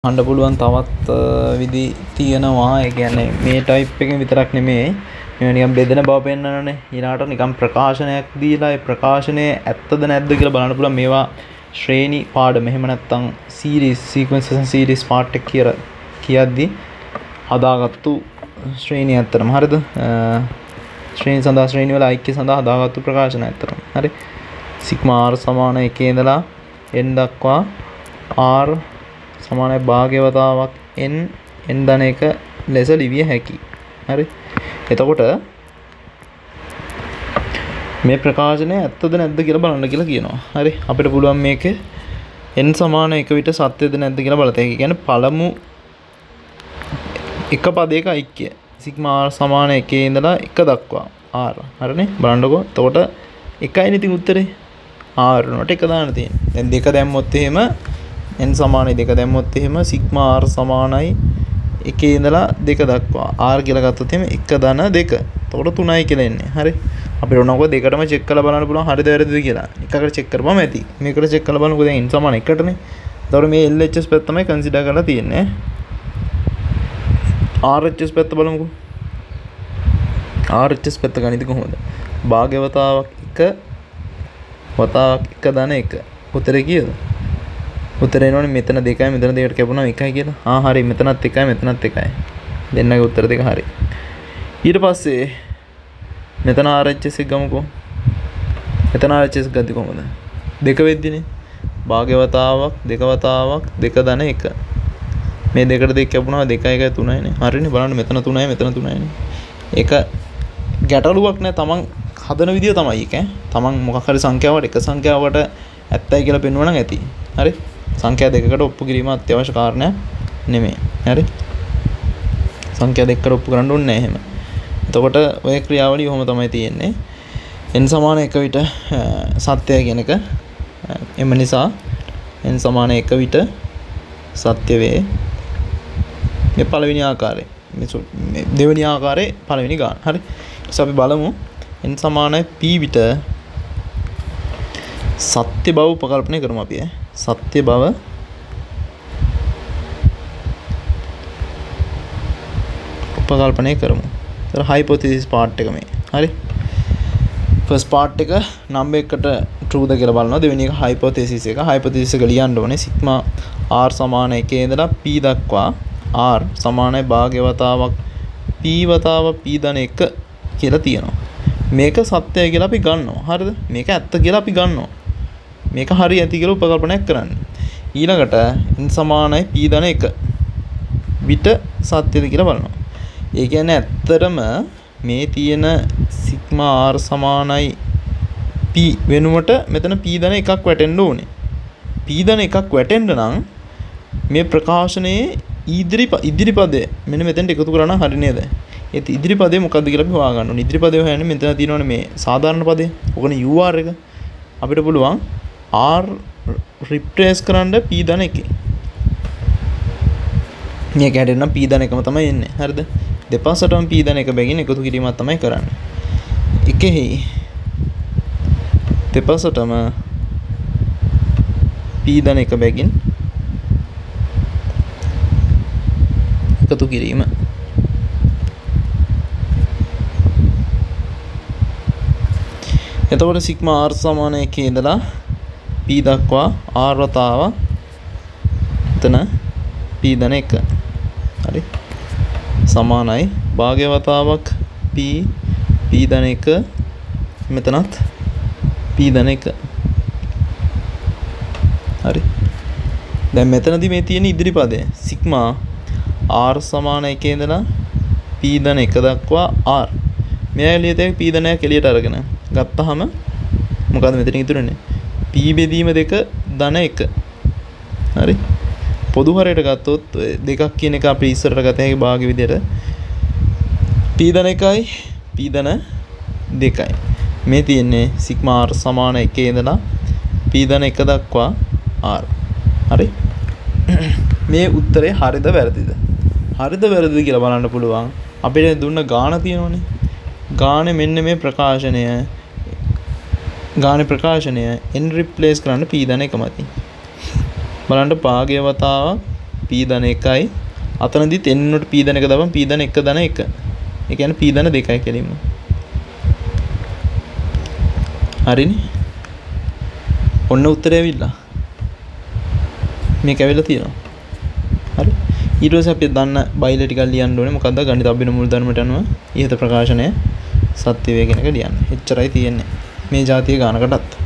අහන්න පුළුවන් තවත් විදි තියෙනවා. ඒ කියන්නේ මේ ටයිප් එකෙන් විතරක් නෙමෙයි. මේවා නිකන් බෙදෙන බව පෙන්නනනේ. ඊළාට නිකන් ප්‍රකාශනයක් දීලා ඒ ප්‍රකාශනයේ ඇත්තද නැද්ද කියලා බලන්න පුළුවන්. මේවා ශ්‍රේණි පාඩම. එහෙම නැත්නම් සීරීස් සීක්වෙන්සස් and සීරීස් පාර්ට් එක කියලා කියද්දි හදාගත්තු ශ්‍රේණිය ඇත්තටම. හරිද? ශ්‍රේණි සඳහා ශ්‍රේණි වල ඓක්‍ය සඳහා හදාගත්තු ප්‍රකාශන ඇත්තටම. හරි. සිග්මා r සමාන 1 ඉඳලා n දක්වා r සමානයි භාග්‍යවතාවක් n n ධන එක ලෙස ලිවිය හැකියි. හරි. එතකොට මේ ප්‍රකාශනය ඇත්තද නැද්ද කියලා බලන්න කියලා කියනවා. හරි. අපිට පුළුවන් මේකේ n සමාන 1 විට සත්‍යද නැද්ද කියලා බලතේ. ඒ කියන්නේ පළමු එක පදයක ඓක්‍ය සිග්මා r සමාන 1 ඉඳලා 1 දක්වා r. හරිනේ. බලන්නකෝ. එතකොට 1යිනේ ඉතින් උත්තරේ. r උනට 1 දාන්න තියෙන්නේ. දැන් 2 දැම්මොත් එහෙම n සමානයි 2 දැම්මොත් එහෙම සිග්මා r සමානයි 1 ඉඳලා 2 දක්වා r කියලා ගත්තොත් එහෙම 1 ධන 2. එතකොට 3යි කියලා එන්නේ. හරි. අපිට ඕනකෝ දෙකටම චෙක් කරලා බලන්න පුළුවන් හරිද වැරදිද කියලා. එකකට චෙක් කරපුවම ඇති. මේකට චෙක් කරලා බලනකොට දැන් n සමාන 1ටනේ. එතකොට මේ LHS පැත්ත තමයි කන්සිඩර් කරලා තියෙන්නේ. RHS පැත්ත බලමුකෝ. RHS පැත්ත ගණිත කොහොමද? භාග්‍යවතාවක් 1 වතාවක් 1 ධන 1. උත්තරේ කීයද? උත්තරේ එනවනේ මෙතන 2යි මෙතන 2කට කැපුණා 1යි කියලා. හරි මෙතනත් 1යි මෙතනත් 1යි. දෙන්නගේ උත්තර දෙක හරි. ඊට පස්සේ මෙතන RHS එක ගමුකෝ. මෙතන RHS ගද්දි කොහමද? 2 වෙද්දිනේ. භාග්‍යවතාවක් 2 වතාවක් 2 ධන 1. මේ දෙකට 2 කැපුණා 2 1 3යිනේ. හරිනේ බලන්න මෙතන 3යි මෙතන 3යිනේ. ඒක ගැටලුවක් නෑ. තමන් හදන විදිය තමයි ඒක. තමන් මොකක් හරි සංඛ්‍යාවකට එක සංඛ්‍යාවකට ඇත්තයි කියලා පෙන්වනවා නම් ඇති. හරි. සංඛ්‍යා දෙකකට ඔප්පු කිරීම අත්‍යවශ්‍ය කාරණයක් නෙමෙයි. හරි. සංඛ්‍යා දෙකකට ඔප්පු කරන්න ඕනේ නැහැ එහෙම. එතකොට ඔය ක්‍රියාවලිය කොහොම තමයි තියෙන්නේ? n සමාන 1 විට සත්‍යය කියන එක. එම නිසා n සමාන 1 විට සත්‍ය වේ. මේ පළවෙනි ආකාරය. මේ දෙවෙනි ආකාරයේ පළවෙනි ගාන. හරි. ඊට අපි බලමු n සමානයි p විට සත්‍ය බව උපකල්පනය කරමු අපි. සත්‍ය බව උපකල්පනය කරමු. ඒතර හයිපොතීසිස් පාර්ට් එක මේ. හරි. ෆස්ට් පාර්ට් එක නම්බර් එකට ට්‍රූද කියලා බලනවා. දෙවෙනි එක හයිපොතීසිස් එක. හයිපොතීසිස් එක ලියන්න ඕනේ සිග්මා r සමාන 1 ඉඳලා p දක්වා r සමානයි භාග්‍යවතාවක් p වතාව p ධන 1 කියලා තියෙනවා. මේක සත්‍යයි කියලා අපි ගන්නවා. හරිද? මේක ඇත්ත කියලා අපි ගන්නවා. මේක හරි ඇති කියලා උපකල්පනයක් කරන්න. ඊළඟට n සමානයි p ධන 1 විට සත්‍යද කියලා බලනවා. ඒ කියන්නේ ඇත්තටම මේ තියෙන සිග්මා r සමානයි p වෙනුවට මෙතන p ධන 1ක් වැටෙන්න ඕනේ. p ධන 1ක් වැටෙන්න නම් මේ ප්‍රකාශනයේ ඉදිරි පදය මෙන්න මෙතෙන්ට එකතු කරා නම් හරි නේද? ඒ ඉදිරි පදේ මොකද්ද කියලා අපි හොයා ගන්න ඕනේ. ඉදිරි පදේ හොයන්නේ මෙතන තියෙනවනේ මේ සාධාරණ පදේ. ඔකනේ ur එක. අපිට පුළුවන් r රිප්ලේස් කරන්න p ධන 1. මේක හැදෙන්න p ධන 1ම තමයි එන්නේ. හරිද? දෙපස්සටම p ධන 1 බැගින් එකතු කිරීමක් තමයි කරන්නේ. එකෙහි දෙපස්සටම p ධන 1 බැගින් එකතු කිරීම. එතකොට සිග්මා r සමාන 1 ඉඳලා p දක්වා r වතාව එතන p ධන 1. හරි. සමානයි භාග්‍යවතාවක් p ධන 1 මෙතනත් p ධන 1. හරි. දැන් මෙතනදී මේ තියෙන ඉදිරි පදය සිග්මා r සමාන 1 ඉඳලා p ධන 1 දක්වා r. මේ එළියට p ධනයක් එළියට අරගෙන ගත්තාම මොකද මෙතන ඉතුරුනේ? p බෙදීම 2 ධන 1. හරි. පොදු හරයට ගත්තොත් දෙකක් කියන එක අපි ඉස්සරට ගත හැකි භාග්‍ය විදියට p ධන 1යි p ධන 2යි. මේ තියෙන්නේ සිග්මා r සමාන 1 ඉඳලා p ධන 1 දක්වා r. හරි. මේ උත්තරේ හරිද වැරදිද? හරිද වැරදිද කියලා බලන්න පුළුවන්. අපිට දුන්න ගාණ තියෙනවනේ. ගානේ මෙන්න මේ ප්‍රකාශනය ගානේ ප්‍රකාශනය n රිප්ලේස් කරන්න p ධන 1 මතින්. බලන්න භාග්‍යවතාවක් p ධන 1යි. අතනදිත් n වලට p ධන 1 දාපන් p ධන 1 ධන 1. ඒ කියන්නේ p ධන 2යි කෙලින්ම. හරිනේ. ඔන්න උත්තරය ඇවිල්ලා. මේක ඇවිල්ලා තියෙනවා. හරි. ඊට පස්සේ අපි දන්න බයිල ටිකක් ලියන්න ඕනේ. මොකද්ද? ගණිත අභිනව මූලධර්මයට අනුව ඉහත ප්‍රකාශනය සත්‍ය වේ කියන එක ලියන්න. එච්චරයි තියෙන්නේ. මේ જાතිය ගානකටත්.